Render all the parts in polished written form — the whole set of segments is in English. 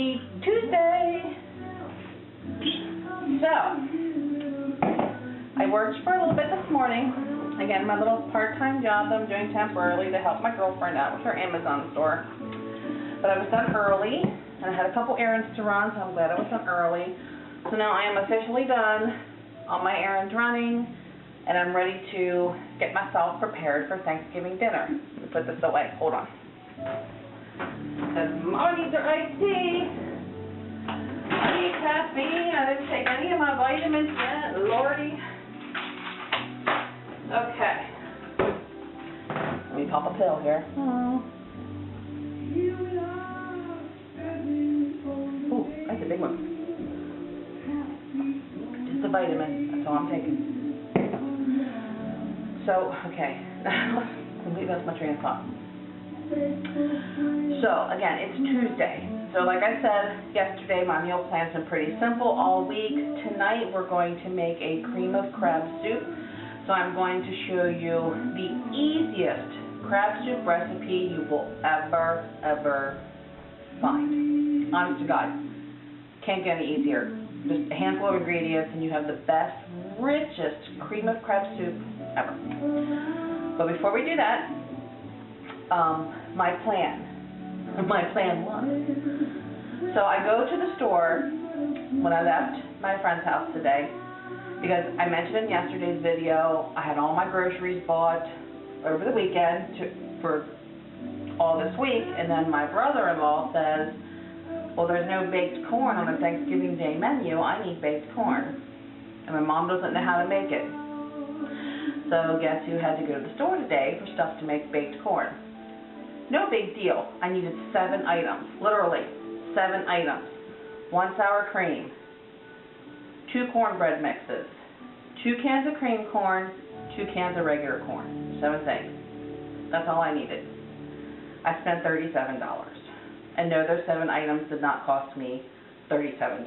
Happy Tuesday! So, I worked for a little bit this morning. Again, my little part-time job that I'm doing temporarily to help my girlfriend out with her Amazon store. But I was done early, and I had a couple errands to run, so I'm glad I was done early. So now I am officially done, all my errands running, and I'm ready to get myself prepared for Thanksgiving dinner. Let me put this away. Hold on. Because Mama needs her iced tea. I need caffeine. I didn't take any of my vitamins yet. Lordy. Okay. Let me pop a pill here. Oh, that's a big one. Just a vitamin. That's all I'm taking. So, okay. Completely lost my train of thought. So, again, it's Tuesday. So, like I said yesterday, my meal plan's been pretty simple all week. Tonight, we're going to make a cream of crab soup. So, I'm going to show you the easiest crab soup recipe you will ever find. Honest to God. Can't get any easier. Just a handful of ingredients, and you have the best, richest cream of crab soup ever. But before we do that, my plan was, so I go to the store when I left my friend's house today, because I mentioned in yesterday's video, I had all my groceries bought over the weekend for all this week, and then my brother-in-law says, well, there's no baked corn on the Thanksgiving Day menu. I need baked corn. And my mom doesn't know how to make it. So guess who had to go to the store today for stuff to make baked corn? No big deal. I needed 7 items. Literally, 7 items. 1 sour cream. 2 cornbread mixes. 2 cans of cream corn. 2 cans of regular corn. 7 things. That's all I needed. I spent $37. And no, those 7 items did not cost me $37.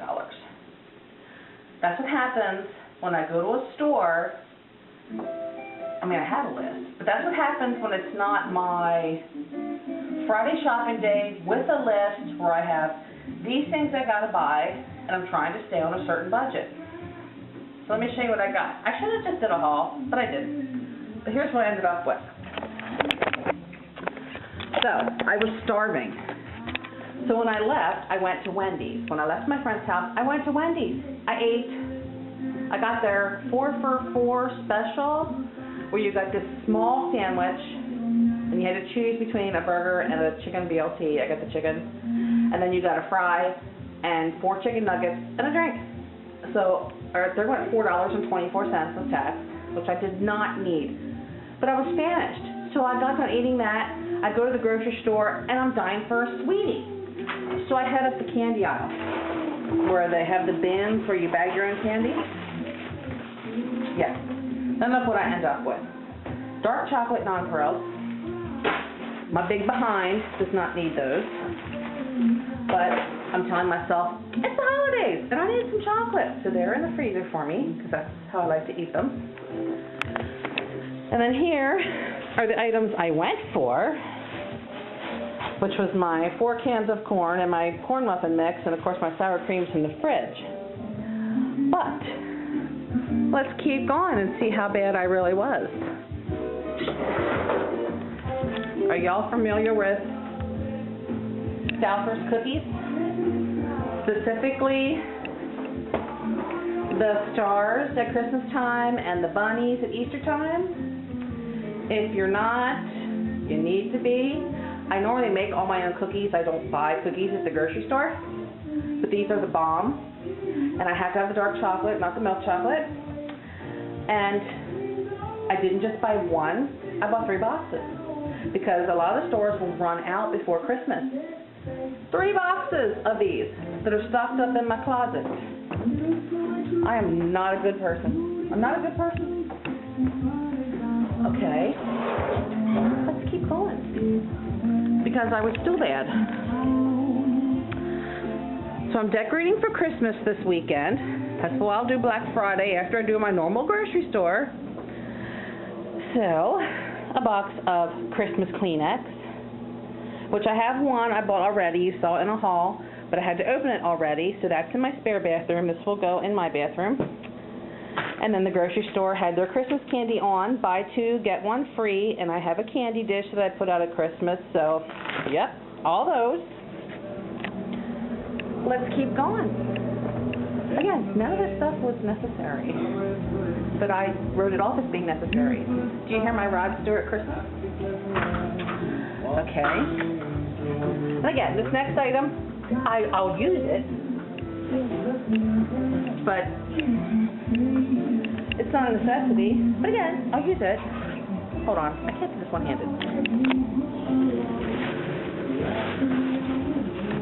That's what happens when I go to a store. I mean, I have a list, but that's what happens when it's not my Friday shopping day with a list where I have these things I gotta buy, and I'm trying to stay on a certain budget. So let me show you what I got. I should have just did a haul, but I didn't. But here's what I ended up with. So, I was starving. So when I left, I went to Wendy's. When I left my friend's house, I went to Wendy's. I ate. I got their 4 for $4 special, where you got this small sandwich, and you had to choose between a burger and a chicken BLT. I got the chicken. And then you got a fry, and 4 chicken nuggets, and a drink. So, they went $4.24 with tax, which I did not need. But I was famished. So I got done eating that. I go to the grocery store, and I'm dying for a sweetie. So I head up the candy aisle, where they have the bins where you bag your own candy. Yes. Then look what I end up with. Dark chocolate nonpareils. My big behind does not need those. But I'm telling myself, it's the holidays, and I need some chocolate. So they're in the freezer for me, because that's how I like to eat them. And then here are the items I went for, which was my 4 cans of corn and my corn muffin mix, and of course my sour cream's in the fridge. But let's keep going and see how bad I really was. Are y'all familiar with Stouffer's cookies? Specifically, the stars at Christmas time and the bunnies at Easter time? If you're not, you need to be. I normally make all my own cookies. I don't buy cookies at the grocery store. But these are the bomb. And I have to have the dark chocolate, not the milk chocolate. And I didn't just buy 1. I bought 3 boxes. Because a lot of the stores will run out before Christmas. 3 boxes of these that are stocked up in my closet. I am not a good person. I'm not a good person. Okay. Let's keep going. Because I was still bad. So I'm decorating for Christmas this weekend. That's what I'll do Black Friday after I do my normal grocery store. So, a box of Christmas Kleenex, which I have one I bought already. You saw it in a haul. but I had to open it already, so that's in my spare bathroom. This will go in my bathroom. And then the grocery store had their Christmas candy on, buy two, get one free, and I have a candy dish that I put out at Christmas, so, yep, all those. Let's keep going. Again, none of this stuff was necessary, but I wrote it off as being necessary. Do you hear my Rod Stewart Christmas? Okay. And again, this next item, I'll use it, but it's not a necessity. But again, I'll use it. Hold on, I can't do this one-handed.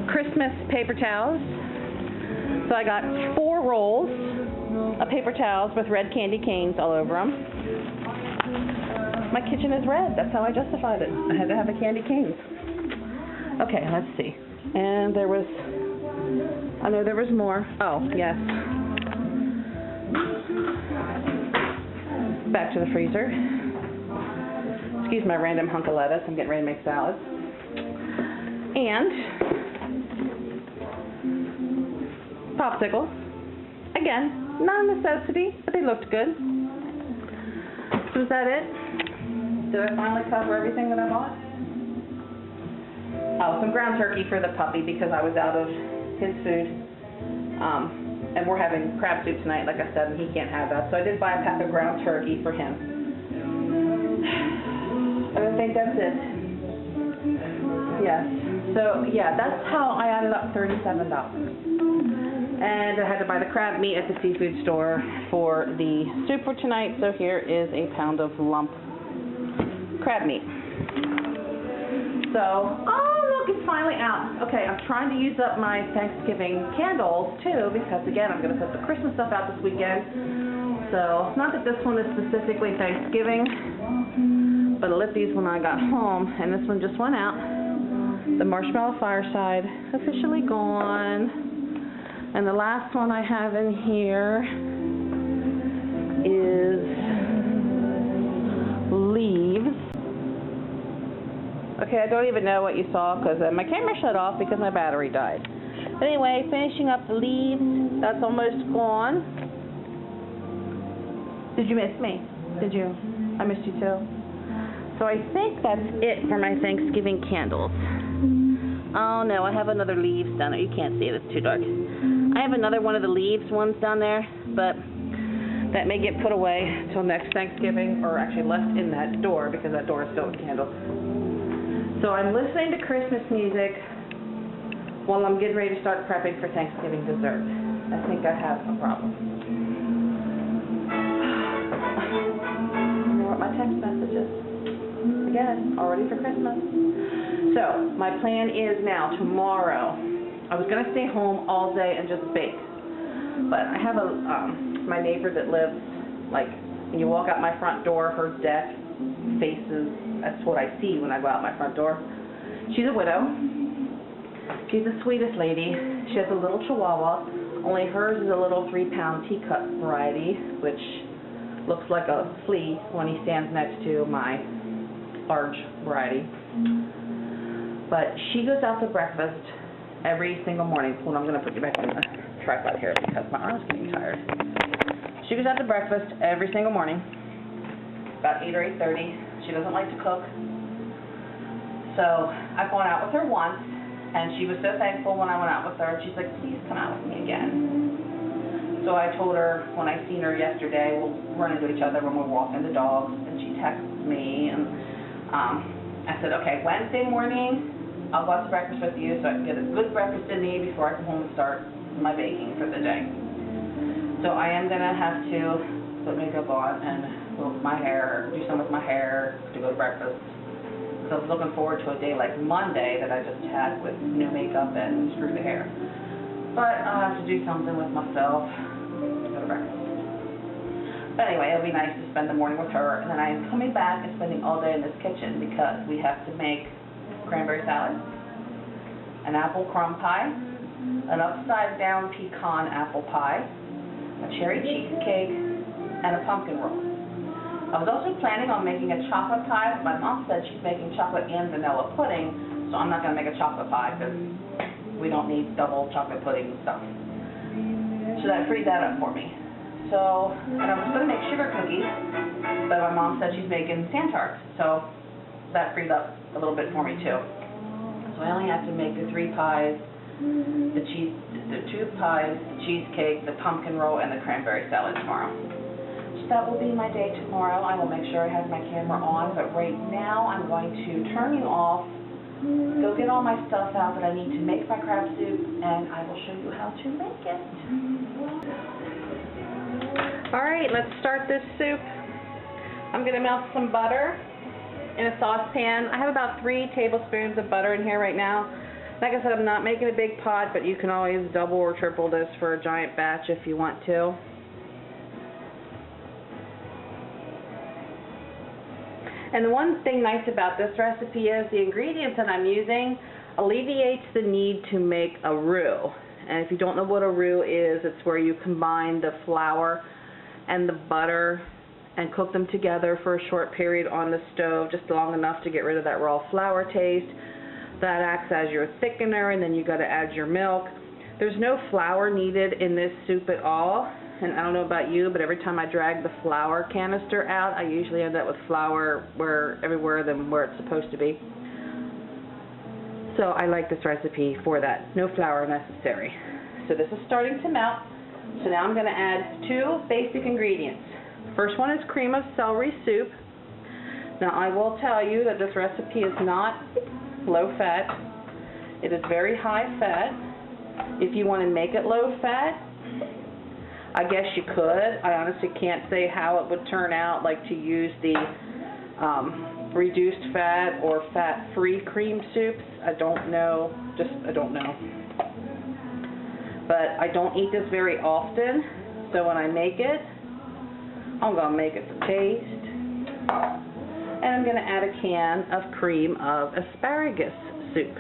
Christmas paper towels. So I got 4 rolls of paper towels with red candy canes all over them. My kitchen is red. That's how I justified it. I had to have the candy canes. Okay, let's see. And there was, I know there was more. Oh, yes. Back to the freezer. Excuse my random hunk of lettuce. I'm getting ready to make salad. And popsicles. Again, not a necessity, but they looked good. So is that it? Did I finally cover everything that I bought? Oh, some ground turkey for the puppy because I was out of his food. And we're having crab soup tonight, like I said, and he can't have that. So I did buy a pack of ground turkey for him. I think that's it. Yes. So, yeah, that's how I added up $37. And I had to buy the crab meat at the seafood store for the soup for tonight. So here is a pound of lump crab meat. So, oh look, it's finally out. Okay, I'm trying to use up my Thanksgiving candles too because again, I'm going to put the Christmas stuff out this weekend. So, not that this one is specifically Thanksgiving, but I lit these when I got home, and this one just went out. The marshmallow fireside officially gone. And the last one I have in here is leaves. Okay, I don't even know what you saw because my camera shut off because my battery died. But anyway, finishing up the leaves. That's almost gone. Did you miss me? Did you? I missed you too. So I think that's it for my Thanksgiving candles. Oh no, I have another leaves down there. You can't see it, it's too dark. I have another one of the leaves ones down there, but that may get put away till next Thanksgiving, or actually left in that door because that door is filled with candles. So I'm listening to Christmas music while I'm getting ready to start prepping for Thanksgiving dessert. I think I have a problem. You know what my text message is? Again, already for Christmas. So, my plan is now, tomorrow, I was going to stay home all day and just bake. But I have my neighbor that lives, like, when you walk out my front door, her deck faces, that's what I see when I go out my front door. She's a widow. She's the sweetest lady. She has a little chihuahua, only hers is a little 3-pound teacup variety, which looks like a flea when he stands next to my large variety. But she goes out to breakfast every single morning. Hold on, I'm going to put you back on the tripod here because my arm's getting tired. She goes out to breakfast every single morning, about 8 or 8:30. She doesn't like to cook. So I've gone out with her once, and she was so thankful when I went out with her. She's like, please come out with me again. So I told her when I seen her yesterday, we'll run into each other when we're walking the dogs, and she texts me, and I said, okay, Wednesday morning, I'll go out to breakfast with you so I can get a good breakfast in me before I come home and start my baking for the day. So I am going to have to put makeup on and look my hair, do some with my hair to go to breakfast. So I was looking forward to a day like Monday that I just had with no makeup and screw the hair. But I'll have to do something with myself to go to breakfast. But anyway, it'll be nice to spend the morning with her, and then I am coming back and spending all day in this kitchen because we have to make cranberry salad, an apple crumb pie, an upside-down pecan apple pie, a cherry cheesecake, and a pumpkin roll. I was also planning on making a chocolate pie, but my mom said she's making chocolate and vanilla pudding, so I'm not going to make a chocolate pie because we don't need double chocolate pudding stuff. So that freed that up for me. So, and I was going to make sugar cookies, but my mom said she's making sand tarts, so that freed up a little bit for me too. So I only have to make the 3 pies, the 2 pies, the cheesecake, the pumpkin roll, and the cranberry salad tomorrow. So that will be my day tomorrow. I will make sure I have my camera on, but right now I'm going to turn you off, go get all my stuff out that I need to make my crab soup, and I will show you how to make it. Alright, let's start this soup. I'm going to melt some butter in a saucepan. I have about 3 tablespoons of butter in here right now. Like I said, I'm not making a big pot, but you can always double or triple this for a giant batch if you want to. And the one thing nice about this recipe is the ingredients that I'm using alleviates the need to make a roux. And if you don't know what a roux is, it's where you combine the flour and the butter and cook them together for a short period on the stove, just long enough to get rid of that raw flour taste. That acts as your thickener, and then you got to add your milk. There's no flour needed in this soup at all, and I don't know about you, but every time I drag the flour canister out, I usually end up with flour everywhere than where it's supposed to be. So I like this recipe for that. No flour necessary. So this is starting to melt. So now I'm going to add 2 basic ingredients. First one is cream of celery soup. Now I will tell you that this recipe is not low fat. It is very high fat. If you want to make it low fat, I guess you could. I honestly can't say how it would turn out, like to use the reduced fat or fat-free cream soups. I don't know. I don't know. But I don't eat this very often, so when I make it, I'm going to make it for taste. And I'm going to add a can of cream of asparagus soup.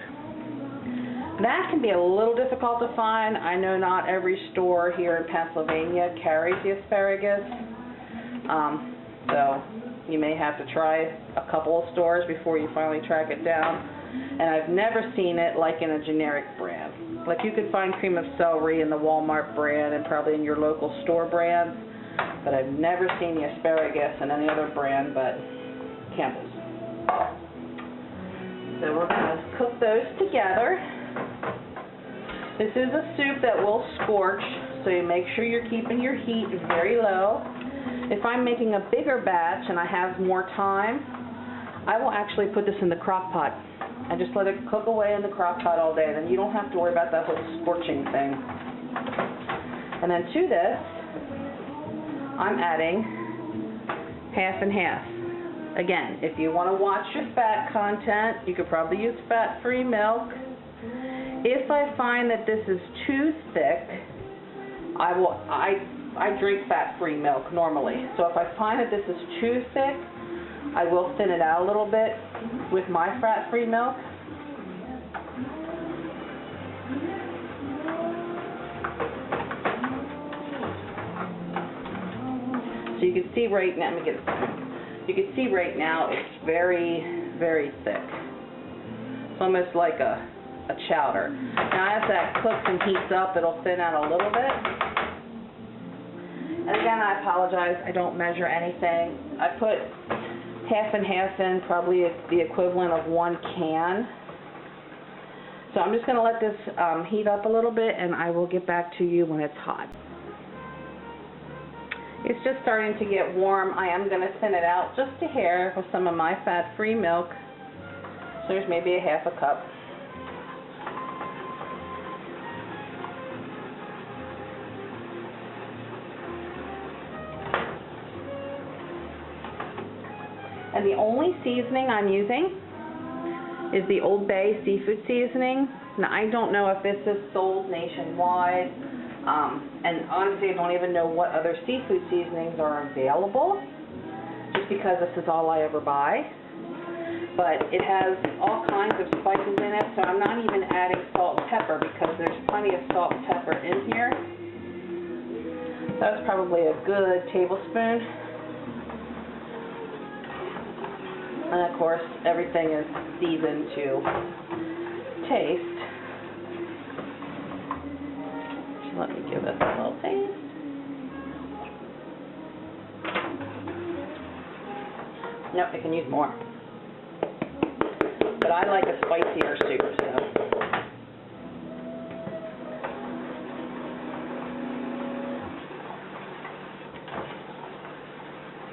That can be a little difficult to find. I know not every store here in Pennsylvania carries the asparagus, so you may have to try a couple of stores before you finally track it down. And I've never seen it like in a generic brand. Like you could find cream of celery in the Walmart brand and probably in your local store brands, but I've never seen the asparagus in any other brand but Campbell's. So we're going to cook those together. This is a soup that will scorch, so you make sure you're keeping your heat very low. If I'm making a bigger batch and I have more time, I will actually put this in the crock pot and just let it cook away in the crock pot all day. Then you don't have to worry about that whole scorching thing. And then to this, I'm adding half and half. Again, if you want to watch your fat content, you could probably use fat-free milk. If I find that this is too thick, I drink fat-free milk normally. So if I find that this is too thick, I will thin it out a little bit with my fat-free milk. So you can see right now, let me get a spoon. You can see right now it's very, very thick. It's almost like a chowder. Now as that cooks and heats up, it'll thin out a little bit. And again, I apologize, I don't measure anything. I put half and half in, probably the equivalent of 1 can. So I'm just going to let this heat up a little bit, and I will get back to you when it's hot. It's just starting to get warm. I am going to thin it out just a hair with some of my fat-free milk. So there's maybe a half a cup. And the only seasoning I'm using is the Old Bay seafood seasoning. Now I don't know if this is sold nationwide, and honestly I don't even know what other seafood seasonings are available, just because this is all I ever buy. But it has all kinds of spices in it, so I'm not even adding salt and pepper because there's plenty of salt and pepper in here. That's probably a good tablespoon. And of course, everything is seasoned to taste. Let me give this a little taste. Nope, I can use more. But I like a spicier soup, so.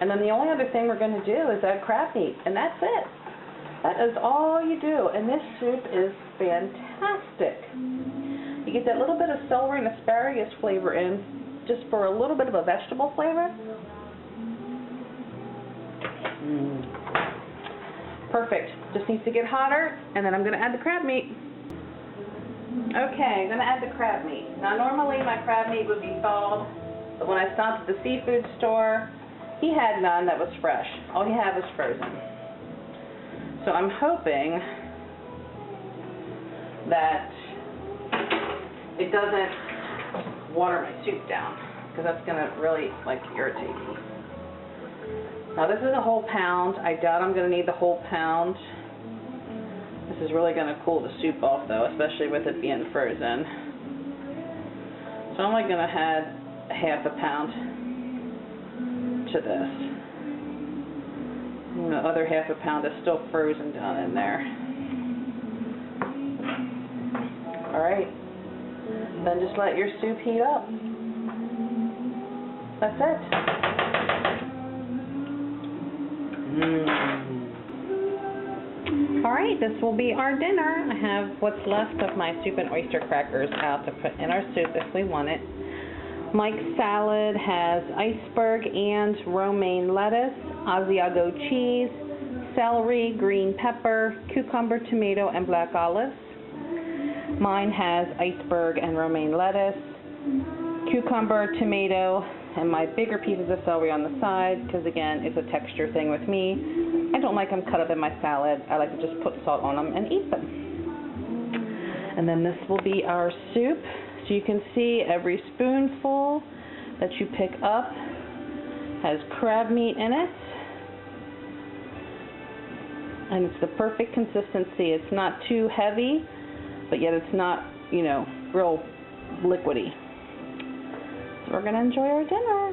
And then the only other thing we're going to do is add crab meat, and that's it. That is all you do, and this soup is fantastic. You get that little bit of celery and asparagus flavor in, just for a little bit of a vegetable flavor. Perfect. Just needs to get hotter, and then I'm going to add the crab meat. Okay, I'm going to add the crab meat. Now normally my crab meat would be thawed, but when I stopped at the seafood store, he had none that was fresh. All he had was frozen. So I'm hoping that it doesn't water my soup down, because that's going to really irritate me. Now this is a whole pound. I doubt I'm going to need the whole pound. This is really going to cool the soup off though, especially with it being frozen. So I'm only going to add half a pound to this. And the other half a pound is still frozen down in there. Alright. Then just let your soup heat up. That's it. Alright, this will be our dinner. I have what's left of my soup and oyster crackers out to put in our soup if we want it. Mike's salad has iceberg and romaine lettuce, Asiago cheese, celery, green pepper, cucumber, tomato, and black olives. Mine has iceberg and romaine lettuce, cucumber, tomato, and my bigger pieces of celery on the side, because again, it's a texture thing with me. I don't like them cut up in my salad. I like to just put salt on them and eat them. And then this will be our soup. So you can see every spoonful that you pick up has crab meat in it. And it's the perfect consistency. It's not too heavy, but yet it's not, real liquidy. So we're going to enjoy our dinner.